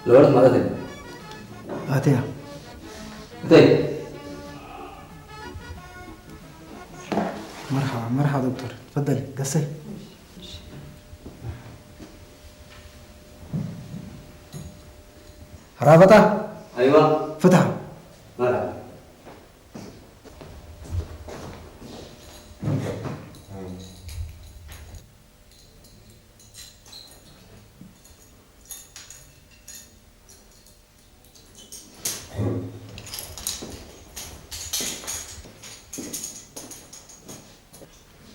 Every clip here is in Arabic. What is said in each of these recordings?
الولد مرتين هاتيها طيب مرحبا مرحبا دكتور تفضلي قصي رابطة ايوه فتحوا مرحبا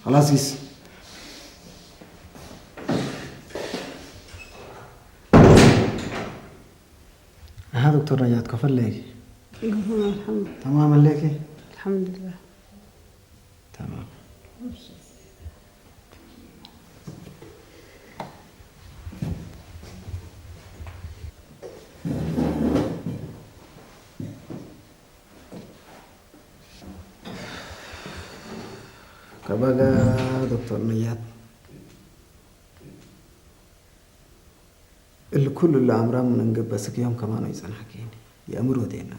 خلاص قيس ها دكتور نجاة كفل ليك الحمد تمام ليكي الحمد لله تمام كبقى دكتور نجاة الكل اللي عمران من نقبسك يوم كمان يزن حكيني يأمر ودينا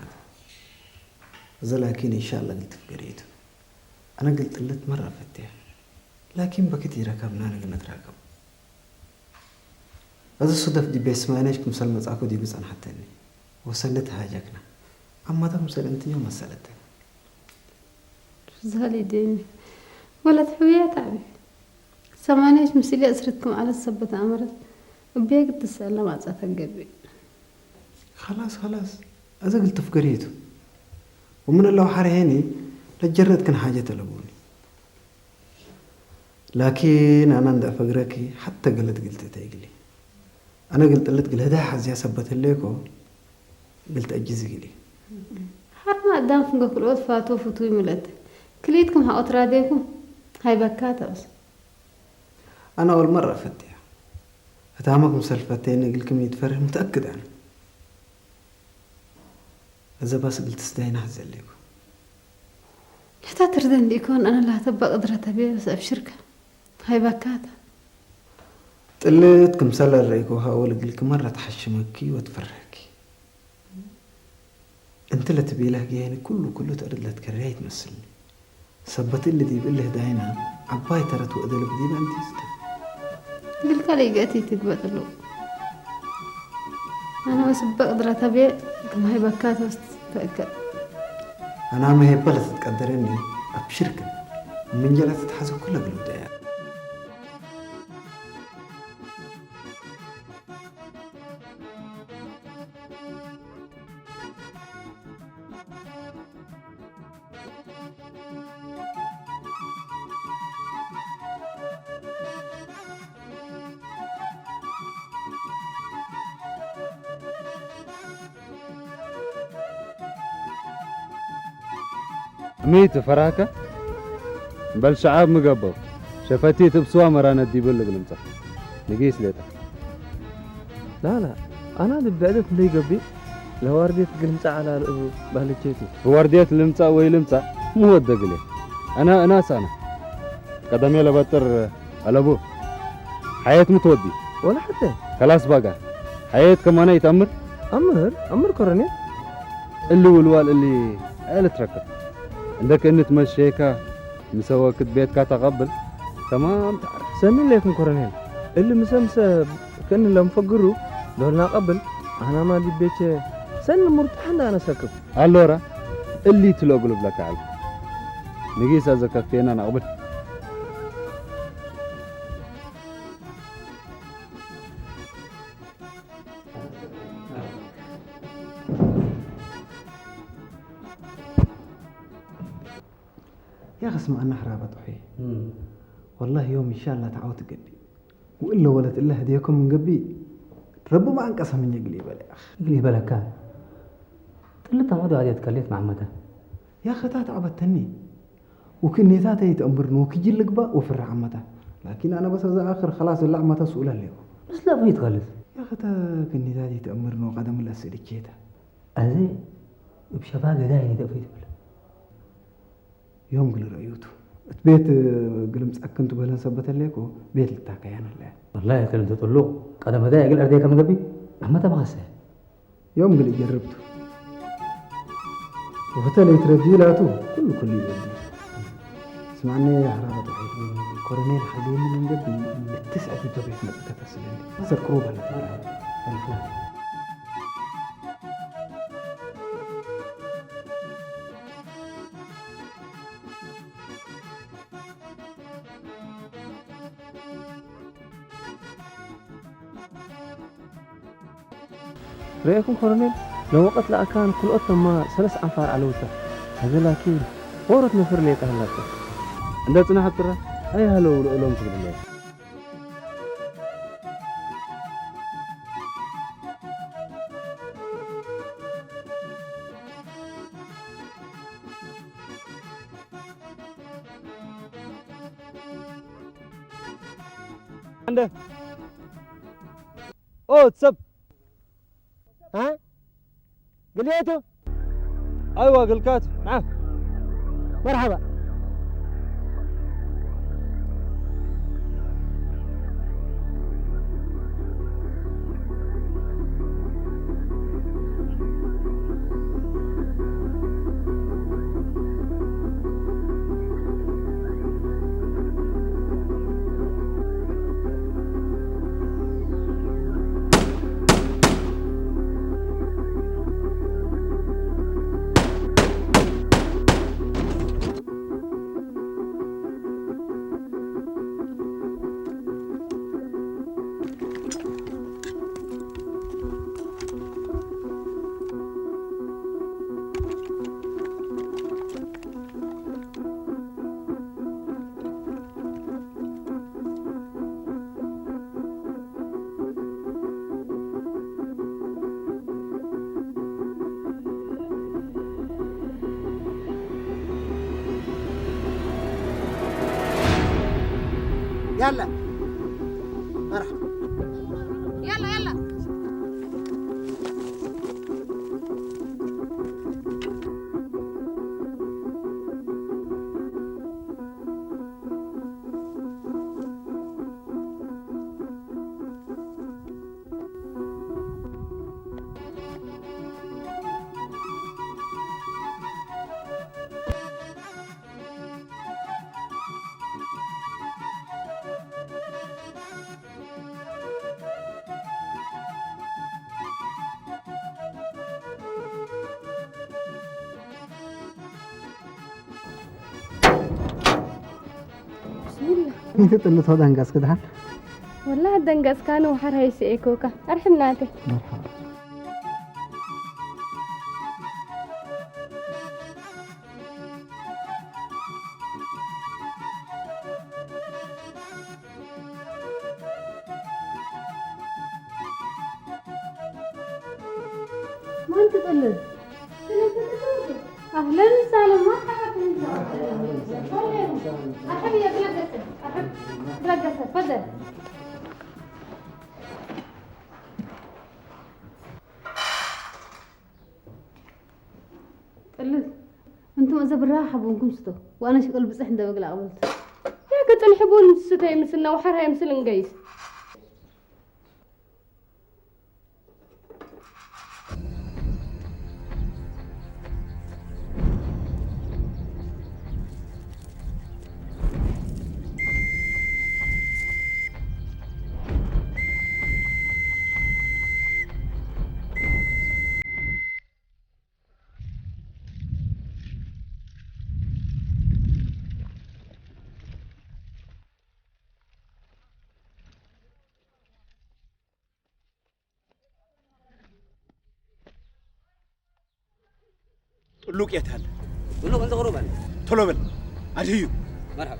هذا لكن إن شاء الله قلت في قريته أنا قلت لك مرة فتح لكن بكتي ركبنا أنا قلنا نتراكب هذا الصدف دي بيسمعناش كمسلمة أكو دي بس أنا حتىني وصلت حاجكنا أما ده مسألة يوم مسألتك زالي ديني ولا تحويات عبي سمعناش مسيلي أسرتكم على السبت أمرت وبيك تسأل ما تسأل قلبي خلاص هذا قلت في قريته ومن الله حرهيني لجرد كان حاجة تلبوني لكن أنا عند فقرك حتى قلت تيجلي أنا قلت قل هذا حزي سبت ليكو قلت أجزي لي حرما قدام فنقك الوقت فاتو فتوي ملت كليتكم هأطراديكم هاي بكاتا بس أنا أول مرة فتح فتعمق مسلفتين قل كم يتفرح متأكد عنه إذا بس قلت استهين أحزن ليكو حتى تردن يكون أنا لا تبقى قدرتها بيه بس أبشرك هاي بكاتا طلعت كمسلة الريكو هاول قلك مرة تحشمكي وتفرحكي انت اللي تبي له يعني كله ترد له تكرهي تمثلني سبت اللي دي بقول له داينا عباي ترى تقدر بدي ما انت قلت لي قاتي تقبل له أنا بس بقدر تبي كم هاي بكاتا بس تأكد أنا ما هي بلا تتقدرني أبشرك من جلت تتحسب كلها بالبداية ميت فراكة بل شعاب مقبض شفتي تبسوا مرانا دي بلغ لمسا نقيس ليتا لا أنا دي بعدت لي قبي لو ورديت قلمسا على بهلتشيتي ورديت لمسا ويلمسا مو ودق لي أنا ناس أنا قدمي لبطر ألبو حياة متودي ولا حتى خلاص بقى حياة كمان يتأمر أمر كورني اللي والوال اللي قالت ركب عندك انت مشيكا مسوك بيتك تقبل تمام تعرف سنين ليكم كورنيل اللي مسمسة كأن لو مفقروا دولنا قبل أنا ما دي بيتش سن مرتاحين أنا سكب اللورا اللي تلو قلوب لك عالم نقيس هذا كفينا أنا قبل يا أخي اسمع أنا حرابة طحي والله يوم إن شاء الله تعود قبي وإلا ولد إلا هديكم من قبي ربو ما أنقصها من يقليبه يا أخي يقليبه لك كان طلت عمودي عادي تكليت مع مدى يا أخي تعبتني وكني ذاتي يتأمرني وكجي لقبة وفرع عمته لكن أنا بس إذا آخر خلاص اللي عمته سؤال له بس لا بيت غلط يا أخي كني ذاتي يتأمرني وقدم الأسئلة كيتا أزي بشباب دايني دفيت يوم قل رأيوته بيت قل مسأكنت بهلن سبت ليكو بيت التاكيان الله والله كلمة تطلق قدم داي قل أرديك من قبي أما تبغسه يوم قل جربته وفتل يترجيلاته كل يودي. اسمعني يا حرارة الحين كورنيل خليني من قبل التسعة في بيت مسكة السنين سركوبة الفلان. رأيكم كورنيل لو وقت لأكان كل أطم ما 3 أنفار علوته هذا لكن ورت نفر لي تهلاته عندها تنحى ترى أي هلو لهم تقول الله عنده أوه تسب ها قليته ايوه قلكات معاه مرحبا يلا مرحبا يلا مين تطلت هذا هنقاس كده؟ والله الدنقس كانوا حر هيسي ايكوكا ارحم ناتي مرحبا ما انت تقلد اهلا وسهلا مرحبا احب يا بلقسه احب بلقسه تفضل تقلد انتم اذا بالراحه بونكم ستو وانا شغل بس احنا بقلع قبلت يا قد نحبون ستة مثلنا وحرها مثل نقيس طلوق يتهل طلوق انت غروبا طلوق بل عجيب مرحبا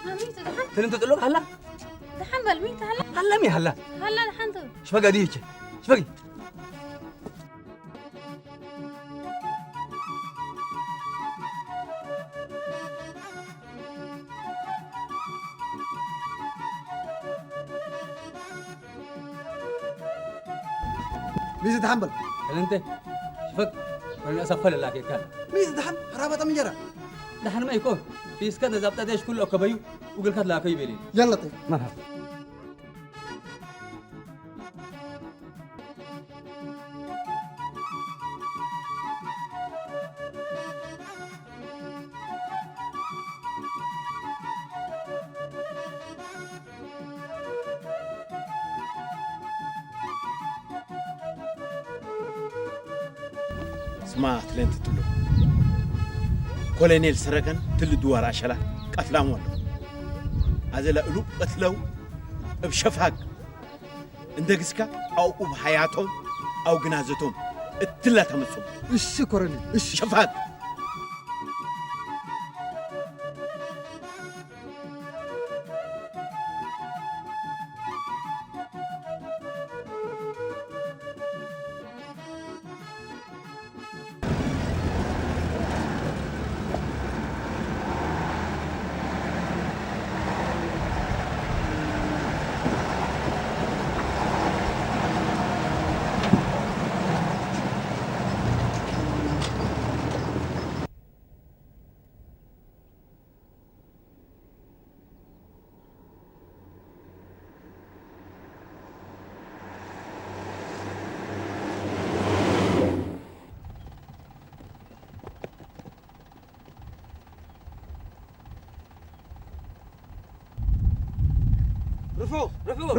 ميتو دحن تلنت تقول لك هلا دحن بالميتو هلا هلا مي هلا هلا دحن تو شفقة ديك شفقي ميزة حنبل تلنت شفق وانا اسفل لك كان ميزة دحن حرابة مجرى دحن ما يكون في سكت زبطة ديش كله كبيو وقل كات لا كي بيلين يلا طيب مرحبا سمعت لين تطلو كولونيل سرقن تل دوار عشلا قتلام والله هذا لقلو قتلو بشفاق اندقسكا او بحياتهم او جنازتهم التلا تمصب ايش كورني ايش شفاق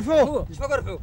رفعوا شفقوا رفعوا